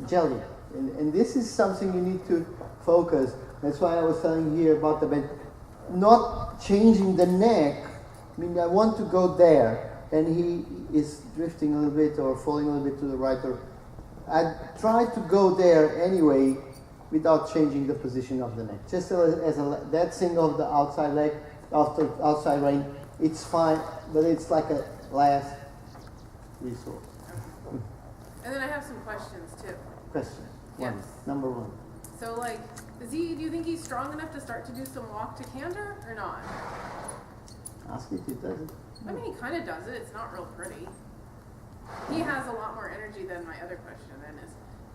jelly. And this is something you need to focus. That's why I was telling you here about the bend. Not changing the neck. I mean, I want to go there, and he is drifting a little bit or falling a little bit to the right. Or I try to go there anyway without changing the position of the neck. Just as that thing of the outside leg, after outside rein, it's fine, but it's like a last resource. And then I have some questions too. Question. Yes. Number one. So like, do you think he's strong enough to start to do some walk to canter or not? Ask if he does it. I mean, he kind of does it. It's not real pretty. He has a lot more energy than my other question then is,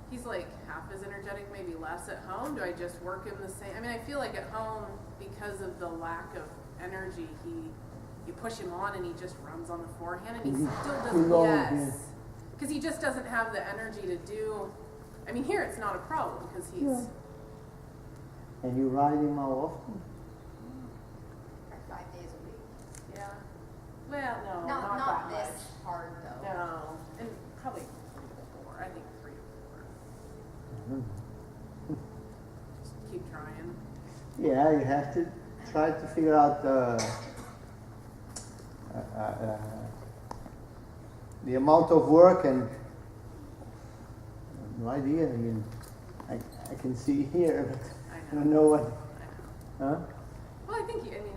he's like half as energetic, maybe less at home. Do I just work him the same? I mean, I feel like at home, because of the lack of energy, you push him on and he just runs on the forehand and he still doesn't, yes. Because he just doesn't have the energy to do, I mean, here it's not a problem because he's... Yeah. And you ride him how often? Like 5 days a week. Yeah. Well, no, Not that this much. hard though. No, and probably 3 to 4. I think 3 to 4. Just keep trying. Yeah, you have to try to figure out the amount of work and no idea. I mean, I can see here, but I don't know what. Huh? Well, I think I mean,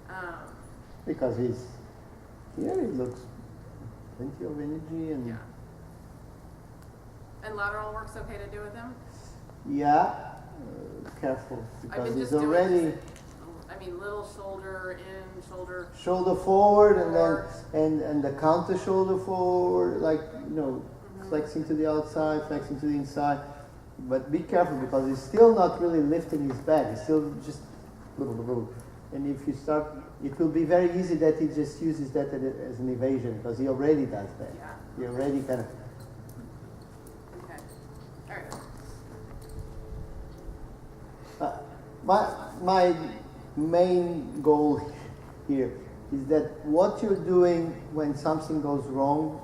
there. Because he's here, he looks plenty of energy and. Yeah. And lateral work's okay to do with him? Yeah, careful I've been because he's just already. doing, I mean, little shoulder in, Shoulder forward and the counter shoulder forward, like flexing to the outside, flexing to the inside. But be careful because he's still not really lifting his back. He's still just and if you start, it will be very easy that he just uses that as an evasion because he already does that. Yeah. He already kind of. Okay. All right. My main goal here is that what you're doing when something goes wrong,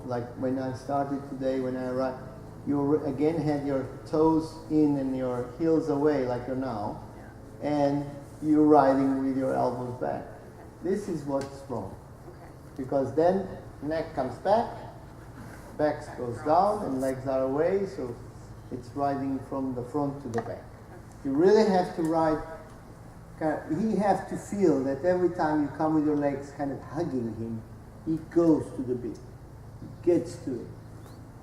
like when I started today, when I arrived, you again had your toes in and your heels away like you're now, and you're riding with your elbows back. This is what's wrong. Because then neck comes back goes down, and legs are away, so it's riding from the front to the back. You really have to ride. He has to feel that every time you come with your legs kind of hugging him, he goes to the bit. He gets to it.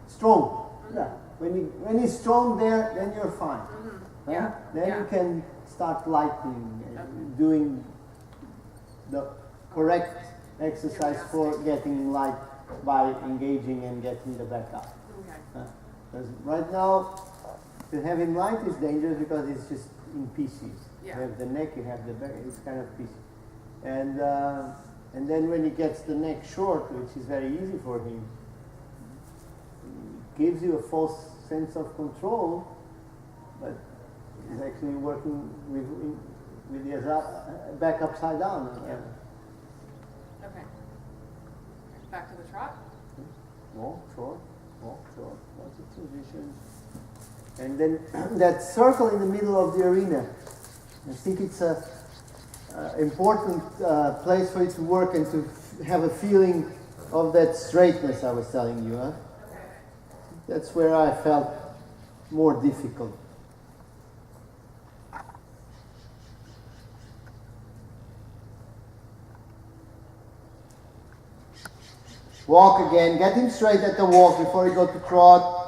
Strong. Yeah. When he's strong there, then you're fine. Mm-hmm. Yeah. Then you can start lightening, doing the correct exercise for getting light by engaging and getting the back up. Okay. Because right now, to have him light is dangerous because it's just in pieces. Yeah. You have the neck, you have the back, it's kind of pieces. And then when he gets the neck short, which is very easy for him, it gives you a false sense of control, but he's actually working with the back upside down. Okay. Back to the trot. Walk short, lots of position. And then that circle in the middle of the arena, I think it's a important place for you to work and to have a feeling of that straightness I was telling you. Huh? That's where I felt more difficult. Walk again, get him straight at the walk before you go to trot.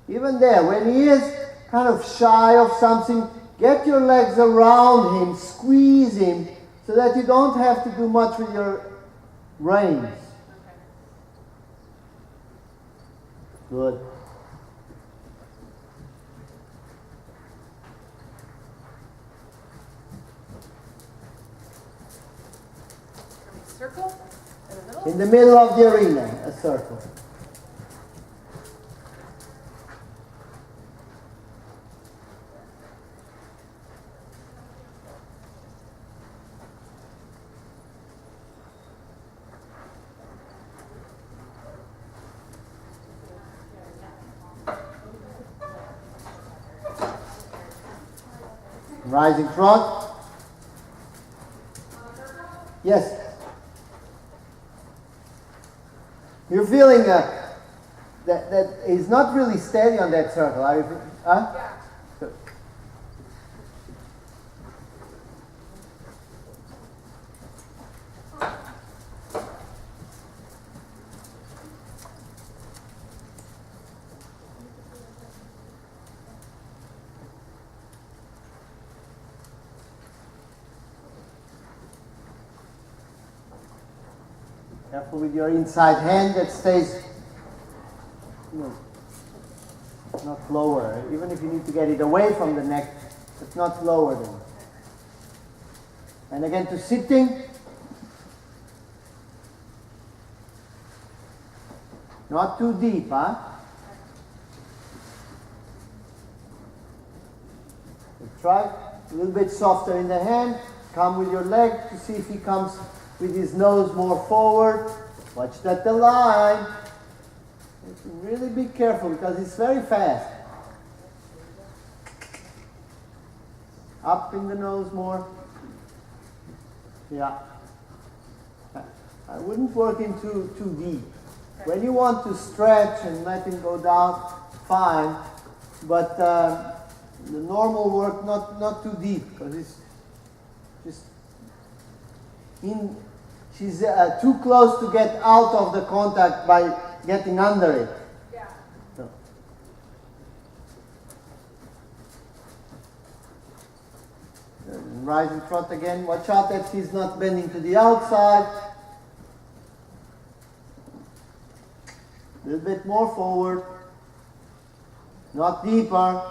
Even there, when he is kind of shy of something, get your legs around him, squeeze him, so that you don't have to do much with your reins. Good. Circle in the middle. In the middle of the arena, a circle. Rising trot. Yes. You're feeling that is not really steady on that circle. Are you? Huh? Yeah. Good. Careful with your inside hand that stays, not lower. Even if you need to get it away from the neck, it's not lower than. And again to sitting. Not too deep, huh? Try a little bit softer in the hand. Come with your leg to see if he comes with his nose more forward. Watch that the line. Really be careful because it's very fast. Up in the nose more. Yeah. I wouldn't work him too deep. When you want to stretch and let him go down, fine. But the normal work, not too deep, because it's just in. She's too close to get out of the contact by getting under it. Yeah. So. Rising trot again. Watch out that she's not bending to the outside. A little bit more forward. Not deeper.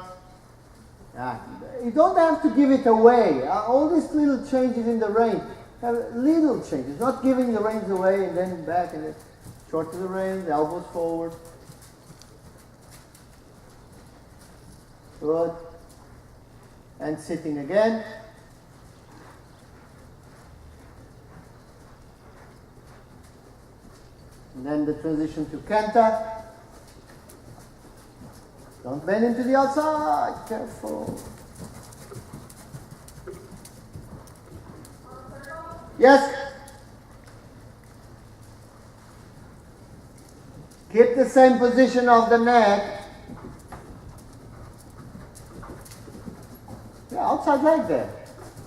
You don't have to give it away. All these little changes in the range have little changes. Not giving the reins away and then back and then short to the reins, elbows forward. Good. And sitting again. And then the transition to canter. Don't bend into the outside. Careful. Yes? Keep the same position of the neck. Yeah, outside leg there.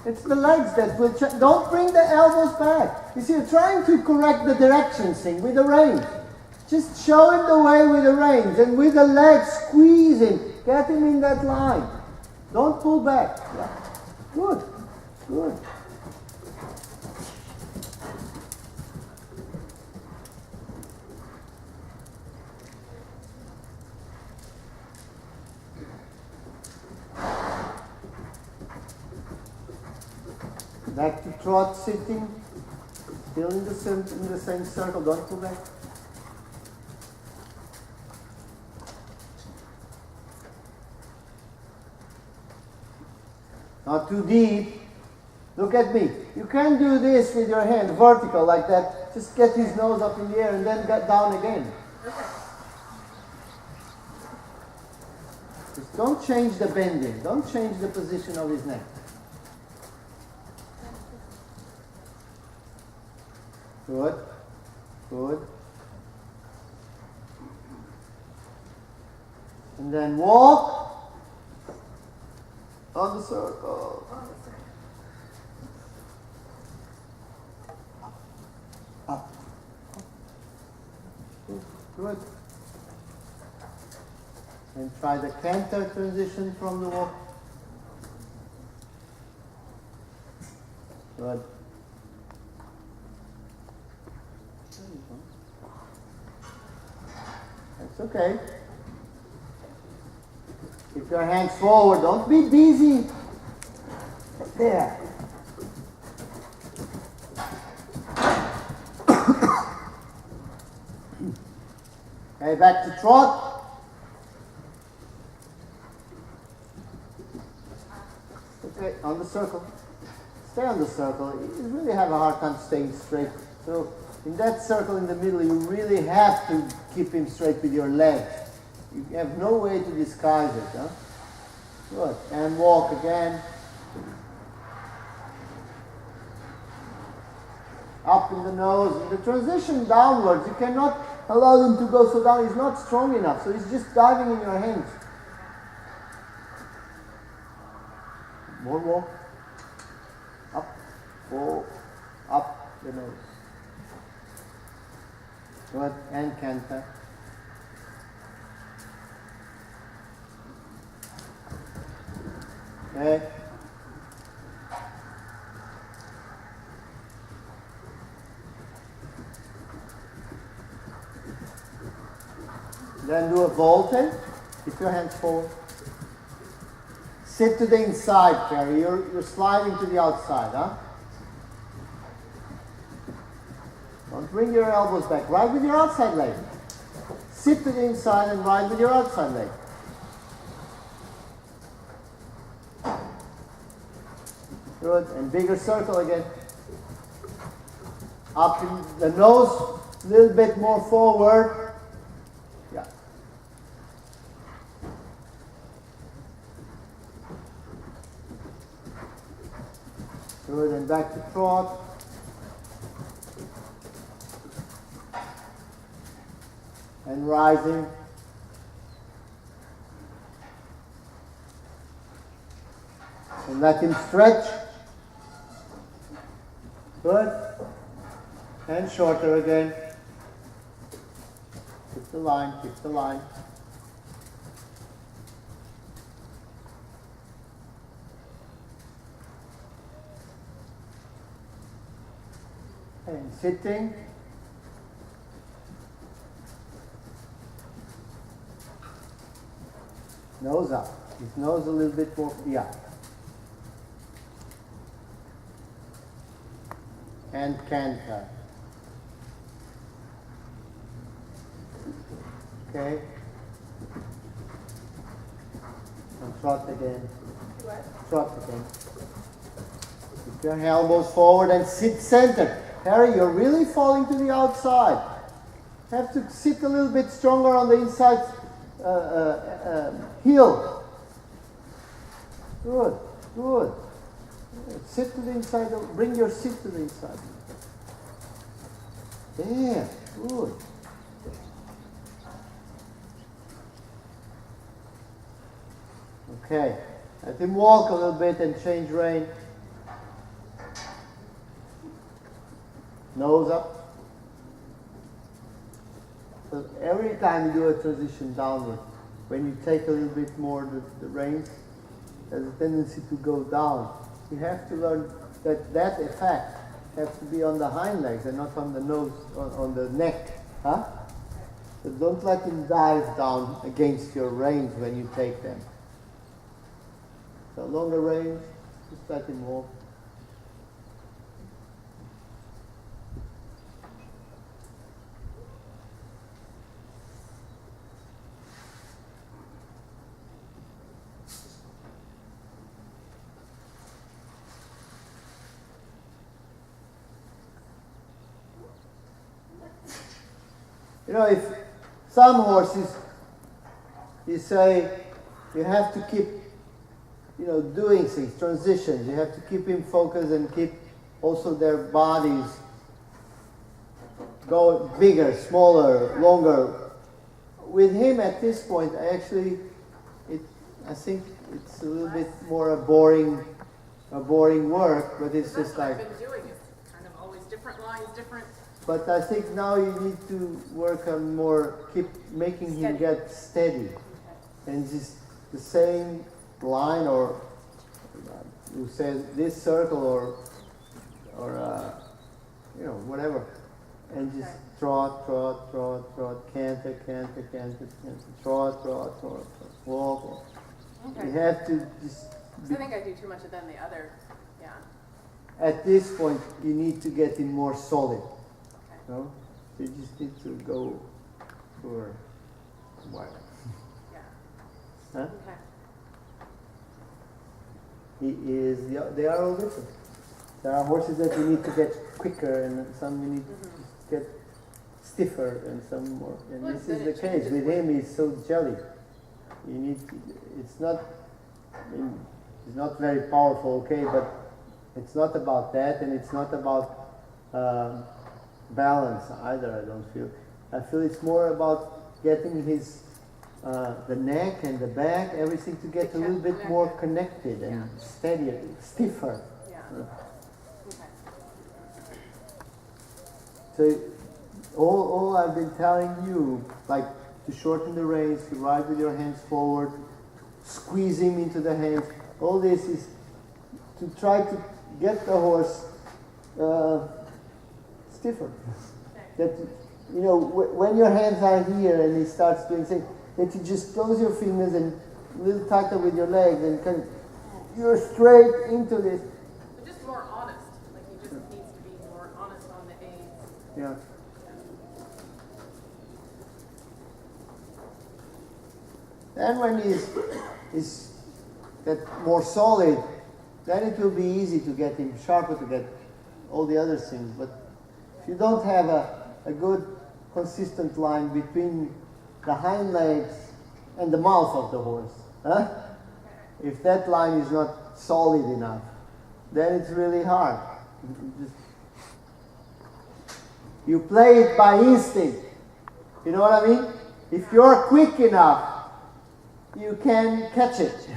It's the legs that will don't bring the elbows back. You see, you're trying to correct the direction thing with the reins. Just show him the way with the reins and with the legs, squeeze him. Get him in that line. Don't pull back. Yeah. Good. Good. Back to trot, sitting, still in the same circle, don't pull back. Not too deep. Look at me. You can do this with your hand, vertical like that. Just get his nose up in the air and then get down again. Just don't change the bending. Don't change the position of his neck. Good. Good. And then walk on the circle. Up. Good. And try the canter transition from the walk. Good. That's okay. Keep your hands forward. Don't be busy. There. Okay, back to trot. Okay, on the circle. Stay on the circle. You really have a hard time staying straight. So in that circle in the middle, you really have to keep him straight with your legs. You have no way to disguise it. Huh? Good. And walk again. up in the nose. And the transition downwards, you cannot allow him to go so down. He's not strong enough, so he's just diving in your hands. More. Up, go, up the nose. Good, and canter. Okay. Then do a vaulting. Keep your hands forward. Sit to the inside, Carrie. You're sliding to the outside, huh? Don't bring your elbows back. Ride with your outside leg. Sit to the inside and ride with your outside leg. Good. And bigger circle again. Up in the nose, a little bit more forward. Yeah. Good. And back to trot. And rising. And let him stretch. Good. And shorter again. Keep the line, keep the line. And sitting. Nose up. His nose a little bit more, yeah. And canter. Okay. And trot again. Trot again. Keep your elbows forward and sit centered. Harry, you're really falling to the outside. Have to sit a little bit stronger on the inside heel. Good, good. Sit to the inside. Bring your seat to the inside. There, good. Okay, let him walk a little bit and change rein. Nose up. So every time you do a transition downward, when you take a little bit more the reins, there's a tendency to go down. You have to learn that effect has to be on the hind legs and not on the nose, on the neck. Huh? So don't let him dive down against your reins when you take them. So longer reins, just let him walk. You know, if some horses, you say, you have to keep, doing things, transitions. You have to keep him focused and keep also their bodies go bigger, smaller, longer. With him at this point, I think it's a little bit more a boring work, but it's just like. That's what I've been doing. It's kind of always different lines, different. But I think now you need to work on keep making him get steady. And just the same line, or you say this circle, or whatever. And just trot, canter, trot, walk. Okay. You have to just. I think I do too much of them the other, yeah. At this point, you need to get him more solid. No? You just need to go for a while. Yeah. Huh? Okay. They are all different. There are horses that you need to get quicker, and some you need to get stiffer, and some more. And Well, this then is it the case. changes With with- him, he's so jelly. It's not, he's not very powerful, okay, but it's not about that, and it's not about balance either. I don't feel. I feel it's more about getting his the neck and the back, everything to get a little bit more connected and steadier, stiffer. Yeah. Okay. So all I've been telling you, like to shorten the reins, to ride with your hands forward, squeeze him into the hands. All this is to try to get the horse stiffer. That when your hands are here and he starts doing things, that you just close your fingers and a little tighter with your legs and you're straight into this. But just more honest. Like he just needs to be more honest on the aids. Yeah. Then when he's get more solid, then it will be easy to get him sharper, to get all the other things. But if you don't have a good consistent line between the hind legs and the mouth of the horse, if that line is not solid enough, then it's really hard. You play it by instinct. You know what I mean? If you're quick enough, you can catch it.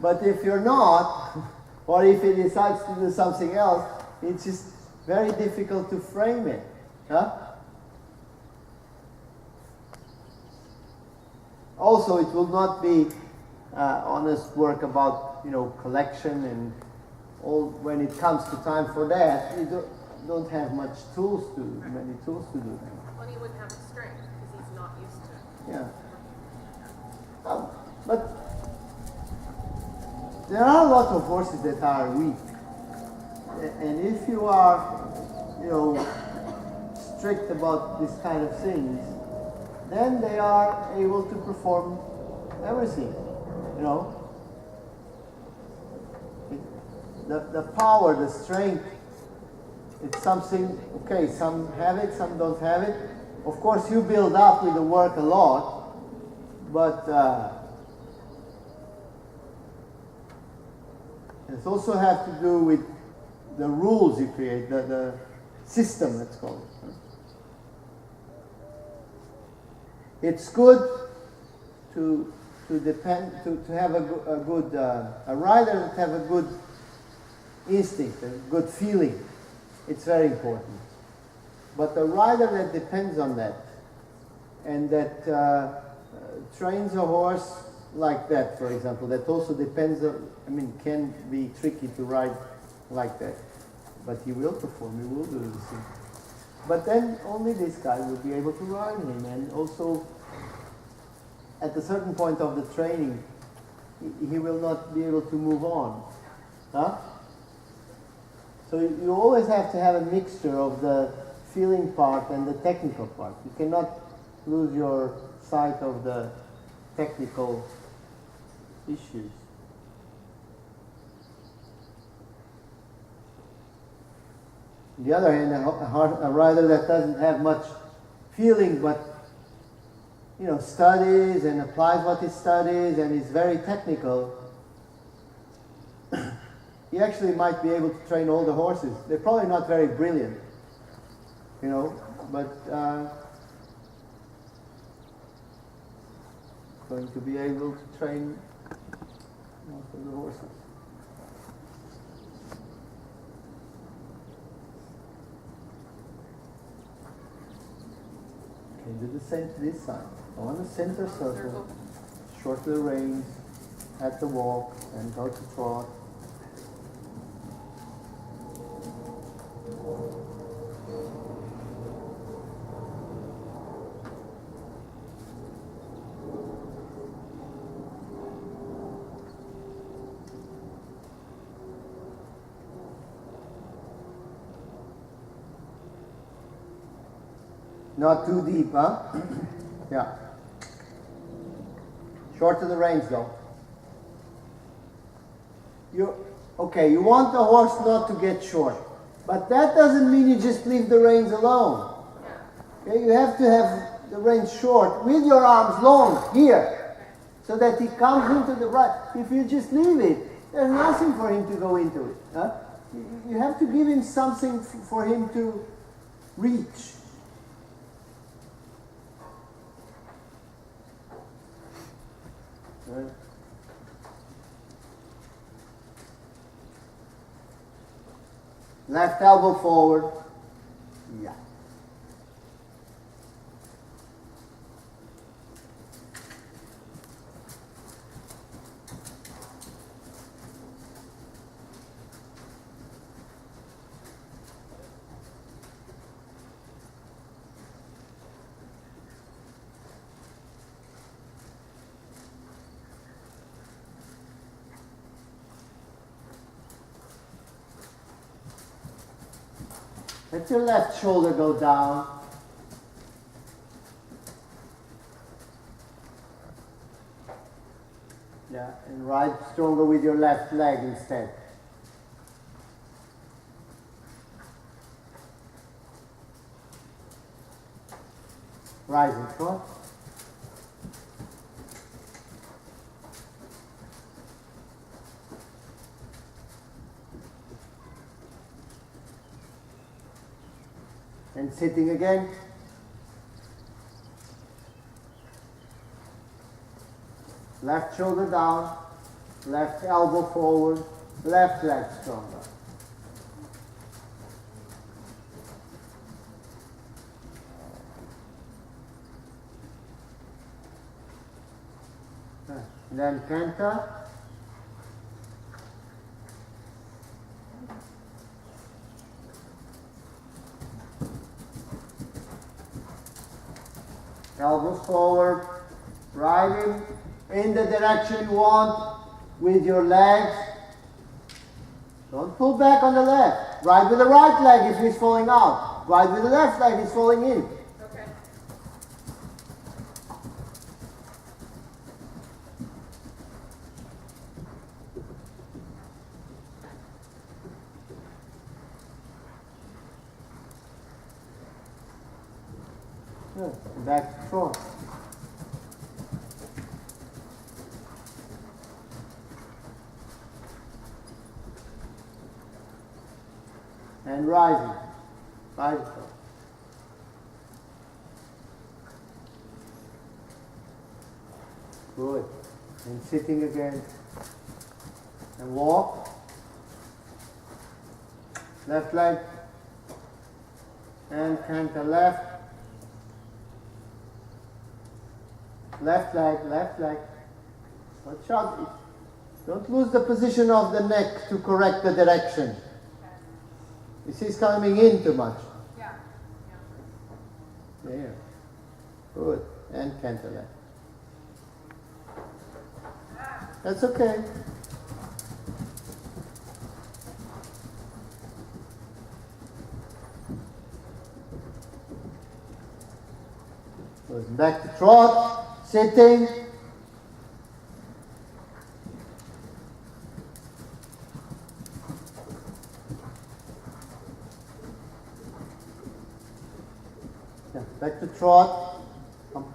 But if you're not, or if it decides to do something else, it's just very difficult to frame it. Also, it will not be honest work about collection and all. When it comes to time for that, you don't have many tools to do that. Well, he wouldn't have the strength because he's not used to it. Yeah. But there are a lot of horses that are weak, and if you are, strict about this kind of things, then they are able to perform everything. The power, the strength, it's something. Okay, some have it, some don't have it. Of course, you build up with the work a lot, but it also has to do with the rules you create, the system, let's call it. It's good to have a good rider that have a good instinct, a good feeling. It's very important. But a rider that depends on that and that trains a horse like that, for example, that also depends on, can be tricky to ride like that. But he will perform, he will do the thing. But then only this guy will be able to ride him, and also at a certain point of the training, he will not be able to move on. So you always have to have a mixture of the feeling part and the technical part. You cannot lose your sight of the technical issues. On the other hand, a rider that doesn't have much feeling but studies and applies what he studies and is very technical, he actually might be able to train all the horses. They're probably not very brilliant, but going to be able to train most of the horses. Okay, do the same to this side. On the center circle, shorten the reins at the walk and go to trot. Not too deep, huh? Yeah. Shorten the reins though. You want the horse not to get short. But that doesn't mean you just leave the reins alone. Okay, you have to have the reins short with your arms long here, so that he comes into the right. If you just leave it, there's nothing for him to go into it. You have to give him something for him to reach. Right. Left elbow forward. Yeah. Let your left shoulder go down. Yeah, and right stronger with your left leg instead. Rising front. And sitting again. Left shoulder down, left elbow forward, left leg stronger. Then canter. Elbows forward, riding in the direction you want with your legs. Don't pull back on the left. Ride with the right leg if he's falling out. Ride with the left leg if he's falling in. Okay. Good. Back to front. And rising. Rising. Good. And sitting again. And walk. Left leg. And canter left. Left leg, left leg. Watch out. Don't lose the position of the neck to correct the direction. You see, it's coming in too much. Yeah. There. Good. And canter left. That's okay. Good. Back to trot. Sitting. Yeah, back to trot. Come.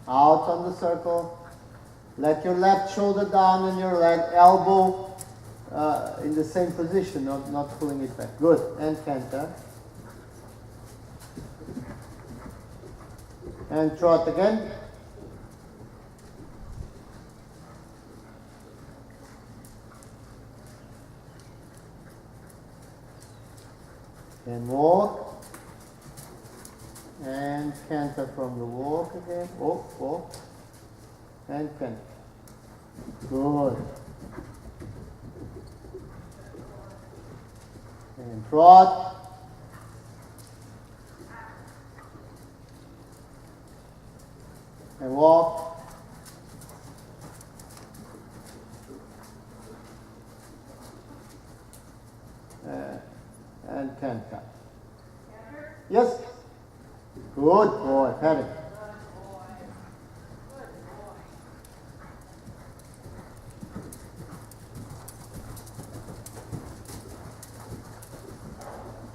Out on the circle. Let your left shoulder down and your left elbow in the same position, not pulling it back. Good. And canter. And trot again. Then walk. And canter from the walk again. Walk. And canter. Good. And trot. And walk. And canter. Yes. Good boy. Pat it.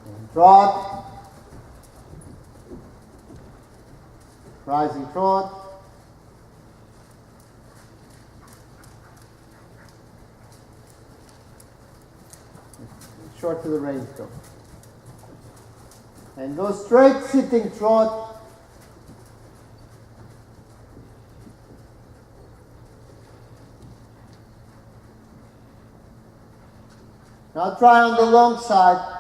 And trot. Rising trot. short to the reins go. And go straight sitting trot. Now try on the long side.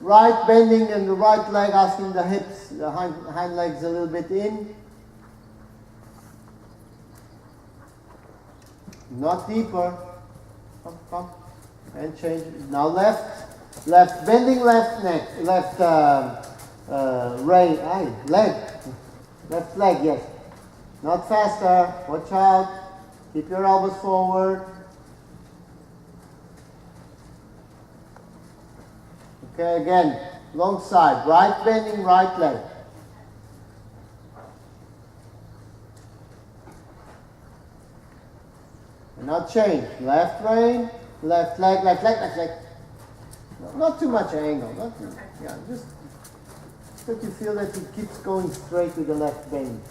Right bending and the right leg, asking the hips, the hind legs a little bit in. Not deeper. Come, come. And change. Now left, left, bending left neck, left leg. Left leg, yes. Not faster. Watch out. Keep your elbows forward. Okay, again, long side, right bending, right leg. And now change, left rein, left leg, left leg, left leg. No, not too much angle, not too, yeah, just that you feel that it keeps going straight with the left bend.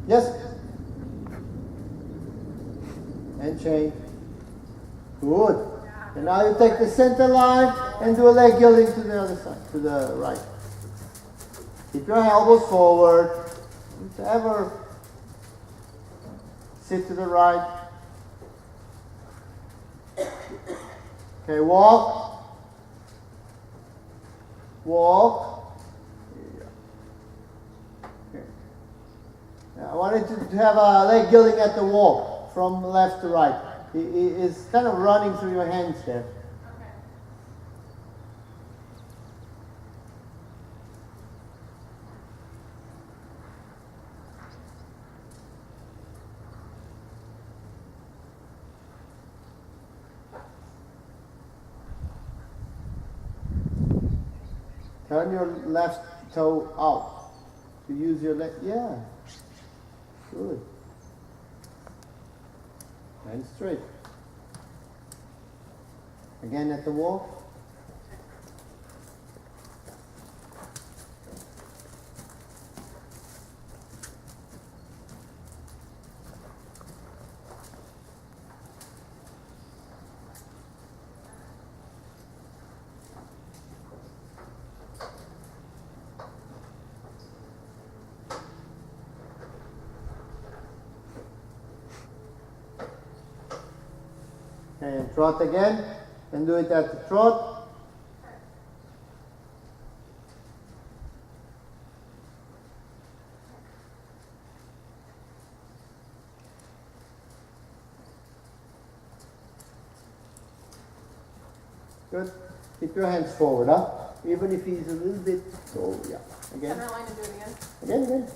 Yes. And change. Good. And now you take the center line and do a leg yielding to the other side, to the right. Keep your elbows forward. Don't ever sit to the right. Okay, walk. Walk. I wanted to have a leg yielding at the wall from left to right. It's kind of running through your hands there. Okay. Turn your left toe out to use your leg. Yeah. Good. And straight. Again at the wall. And trot again, and do it at the trot. Good. Keep your hands forward, huh? Even if he's a little bit so, yeah. Again. Center line and do it again. Again.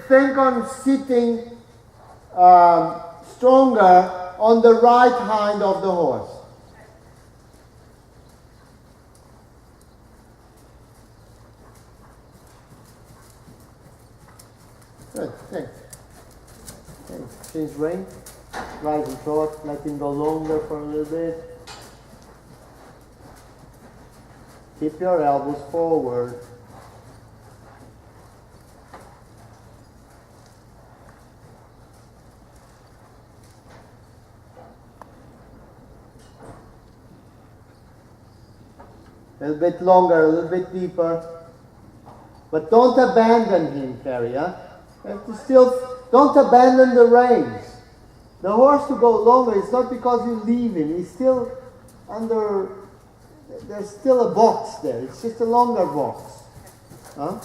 Think on sitting stronger on the right hind of the horse. Good, thanks. Change rein, right and short, let him go longer for a little bit. Keep your elbows forward. A little bit longer, a little bit deeper. But don't abandon him, Carrie. Huh? You have to still, don't abandon the reins. The horse to go longer, it's not because you leave him. He's still under, there's still a box there. It's just a longer box. Huh?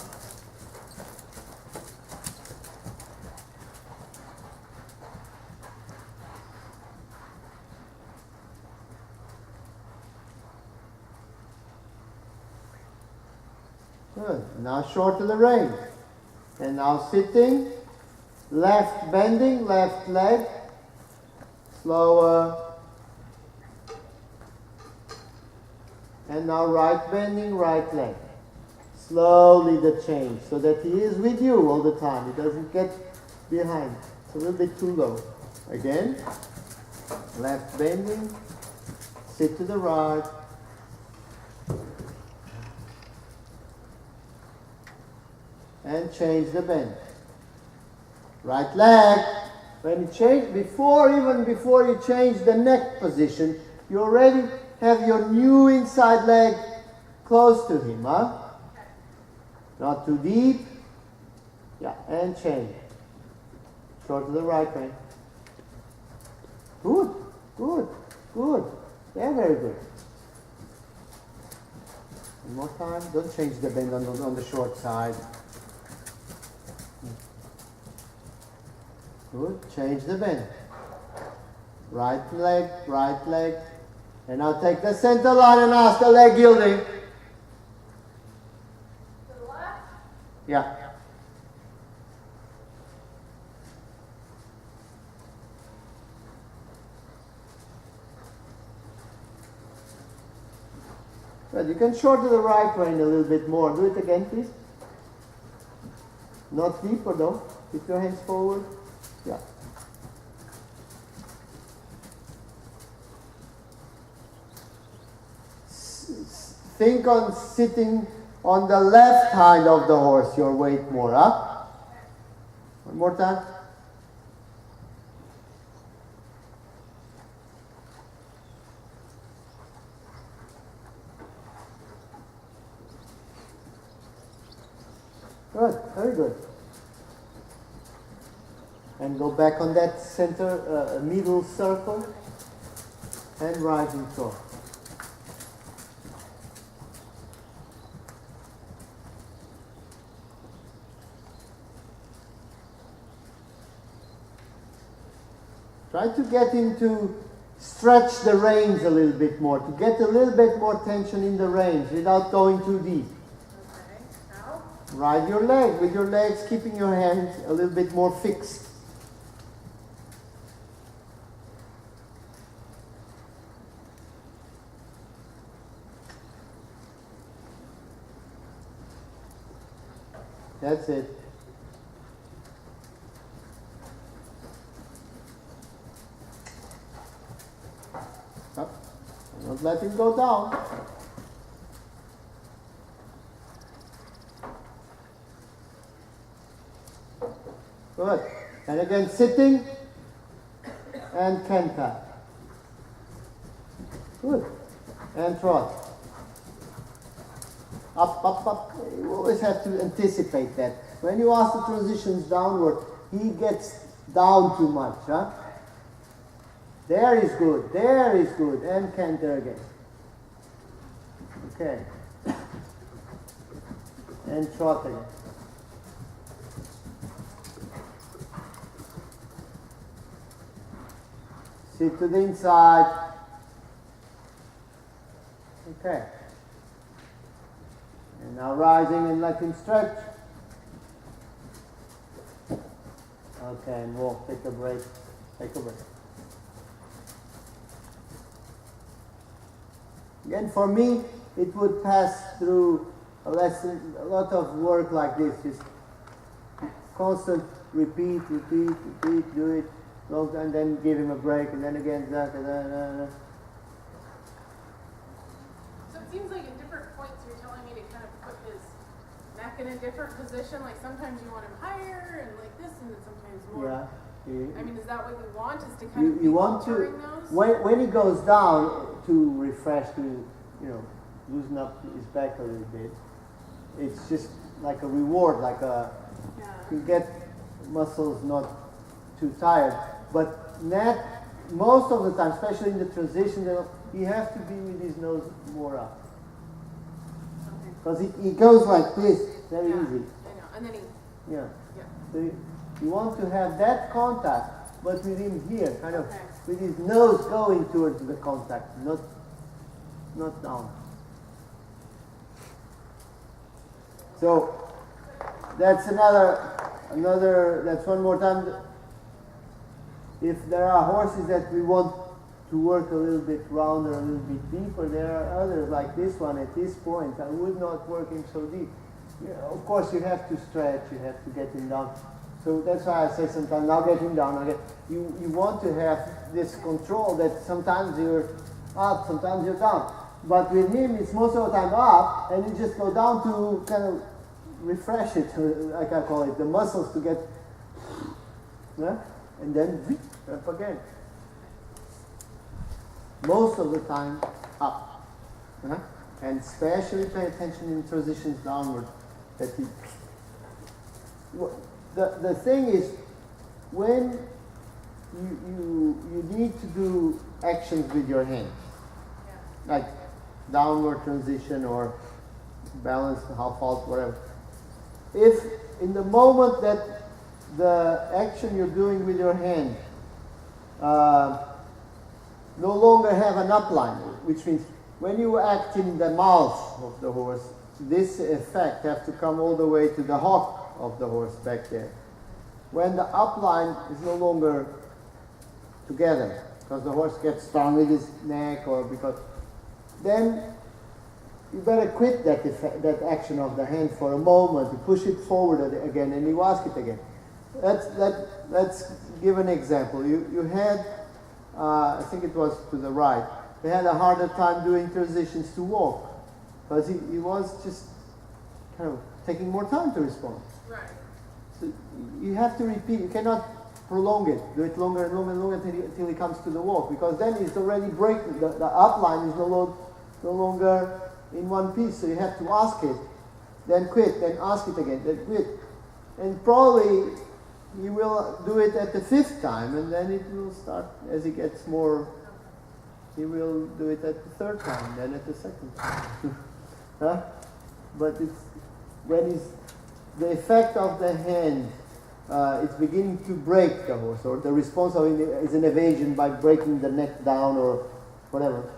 Good. Now short to the rein. And now sitting, left bending, left leg, slower, And now right bending, right leg. Slowly the change, so that he is with you all the time. He doesn't get behind. It's a little bit too low. Again, left bending, sit to the right. And change the bend. Right leg. When you change, before you change the neck position, you already have your new inside leg close to him, huh? Not too deep. Yeah, and change. Short to the right way. Good, good, good. Yeah, very good. One more time. Don't change the bend on the short side. Good. Change the bend. Right leg. And now take the center line and ask the leg yielding. To the left. Yeah. Good. You can short to the right rein a little bit more. Do it again, please. Not deeper though. Keep your hands forward. Yeah. Think on sitting on the left hind of the horse, your weight more, huh? One more time. Good, very good. And go back on that center, middle circle, and rising throw. Try to get him to stretch the reins a little bit more, to get a little bit more tension in the reins without going too deep. Okay. Now. Ride your leg, with your legs keeping your hands a little bit more fixed. That's it. Up. Don't let him go down. Good. And again, sitting and kenta. Good. And trot. Up, up, up. You always have to anticipate that. When you ask the transitions downward, he gets down too much, huh? There is good. There is good. And canter again. Okay. And trot again. Sit to the inside. Okay. And now rising and let him stretch. Okay, and walk. Take a break. Take a break. Again, for me, it would pass through a lot of work like this. Just constant repeat, do it, and then give him a break, and then again, that. So it seems like at different points you're telling me to kind of put his neck in a different position. Like sometimes you want him higher and like this, and then sometimes more. Yeah. I mean, is that what you want? Is to kind of You want to those? when he goes down to refresh, to loosen up his back a little bit. It's just like a reward, like a you get muscles not too tired. But most of the time, especially in the transition, he has to be with his nose more up. Because he goes like this, very easy. I know. And then Yeah. So you want to have that contact, but with him here, kind of with his nose going towards the contact, not down. So that's that's one more time. If there are horses that we want to work a little bit rounder, a little bit deeper. There are others like this one at this point. I would not work him so deep. Of course, you have to stretch. You have to get him down. So that's why I say sometimes, now get him down. You want to have this control that sometimes you're up, sometimes you're down. But with him, it's most of the time up, and you just go down to kind of refresh it, like I call it, the muscles to get, and then up again. Most of the time, up. And especially pay attention in transitions downward. That the thing is, when you need to do actions with your hands, like downward transition or balance, half halt, whatever. If in the moment that the action you're doing with your hand no longer have an upline, which means when you act in the mouth of the horse, this effect has to come all the way to the hock of the horse back there. When the upline is no longer together, because the horse gets strong with his neck, or because, then you better quit that effect, that action of the hand for a moment. You push it forward again, and you ask it again. Let's give an example. You had, I think it was to the right, he had a harder time doing transitions to walk, because he was just kind of taking more time to respond. Right. So you have to repeat. You cannot prolong it. Do it longer and longer and longer until he comes to the walk, because then it's already breaking. The upline is no longer in one piece. So you have to ask it, then quit, then ask it again, then quit. And probably you will do it at the 5th time, and then it will start, as he gets more, he will do it at the 3rd time, then at the 2nd time. But it's when the effect of the hand is beginning to break the horse, or the response of it is an evasion by breaking the neck down or whatever,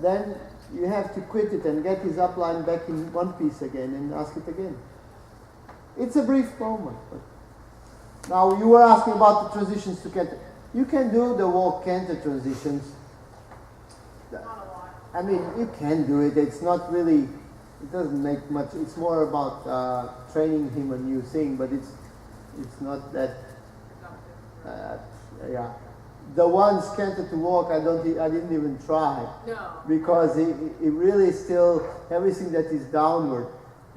then you have to quit it and get his upline back in one piece again and ask it again. It's a brief moment. But now you were asking about the transitions to canter. You can do the walk canter transitions. Not a lot. I mean, you can do it. It's not really, it doesn't make much. It's more about training him a new thing, but it's not that. Yeah, the ones canter to walk, I didn't even try. No. Because it really still, everything that is downward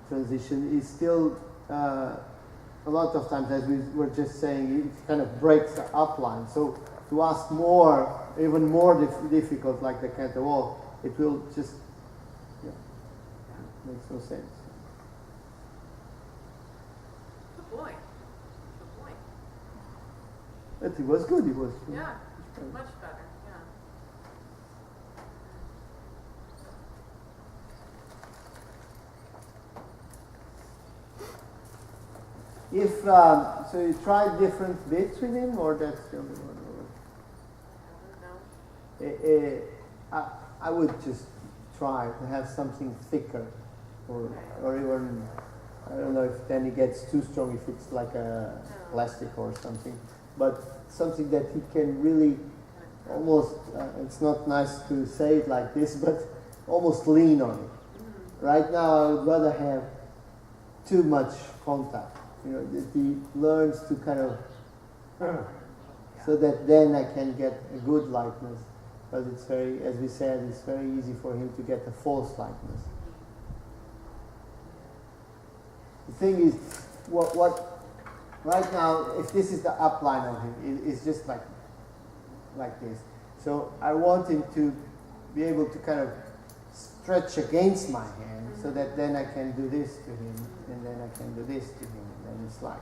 transition is still a lot of times, as we were just saying, it kind of breaks the upline. So to ask more, even more difficult, like the canter walk, it will just, makes no sense. Good boy. Good boy. But it was good. It was. Yeah. Much better. Yeah. If so, you tried different bits with him, or that's the only one? I would just try to have something thicker, or even, I don't know if then he gets too strong, if it's like a plastic or something, but something that he can really almost, it's not nice to say it like this, but almost lean on it. Right now I would rather have too much contact, that he learns to kind of, so that then I can get a good lightness. But it's very, as we said, it's very easy for him to get a false lightness. The thing is, what right now, if this is the upline of him, it's just like this. So I want him to be able to kind of stretch against my hand, so that then I can do this to him, and then I can do this to him, and then it's like,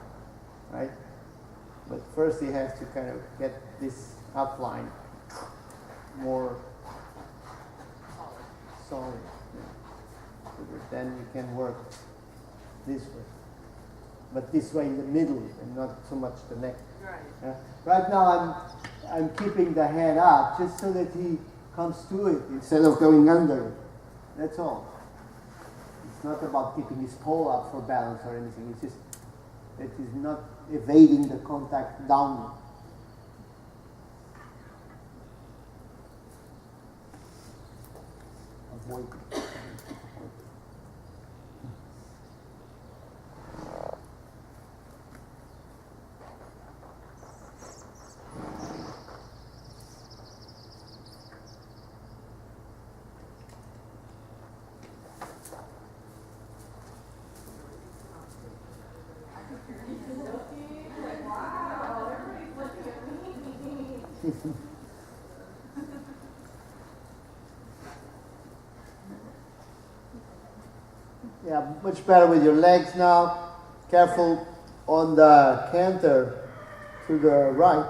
right? But first he has to kind of get this upline more solid, so that then you can work this way, but this way in the middle and not so much the neck. Right. Right now I'm keeping the hand up just so that he comes to it instead of going under it. That's all. It's not about keeping his pole up for balance or anything. It's just that he's not evading the contact downward. Yeah, much better with your legs now. Careful on the canter to the right.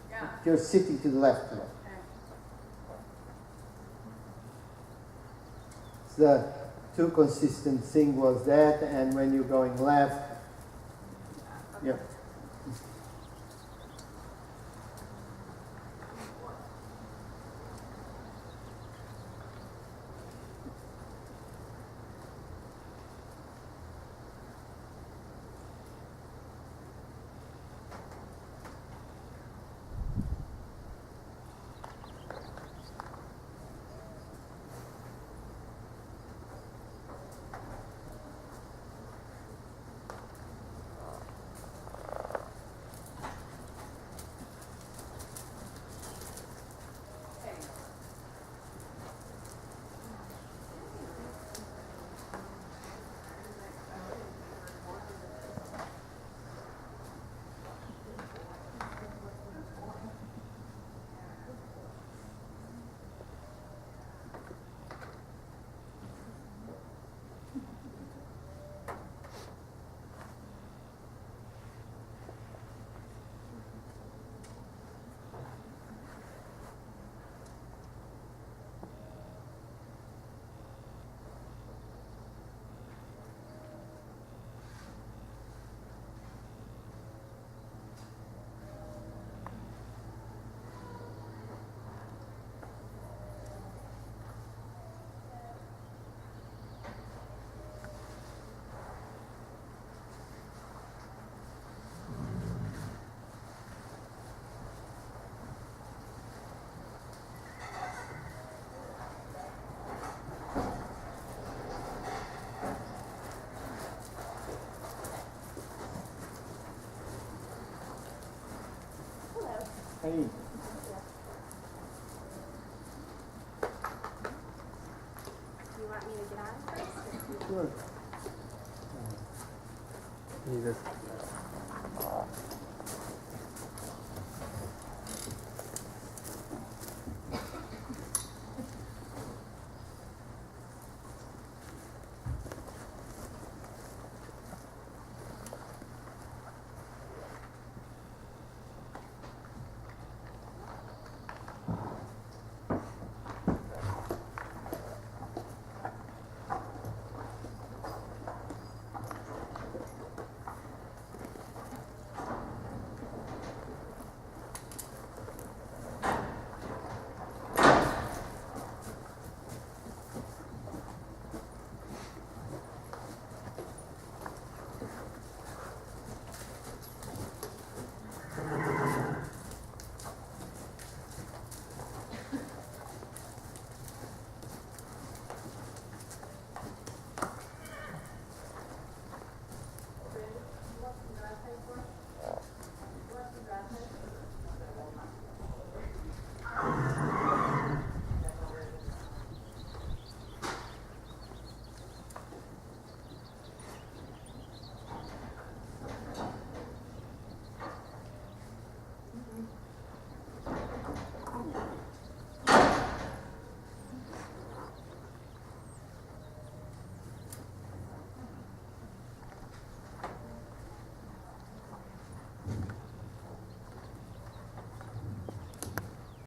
Yeah. You're sitting to the left. Okay. The two consistent thing was that, and when you're going left, Okay. yeah. Hey.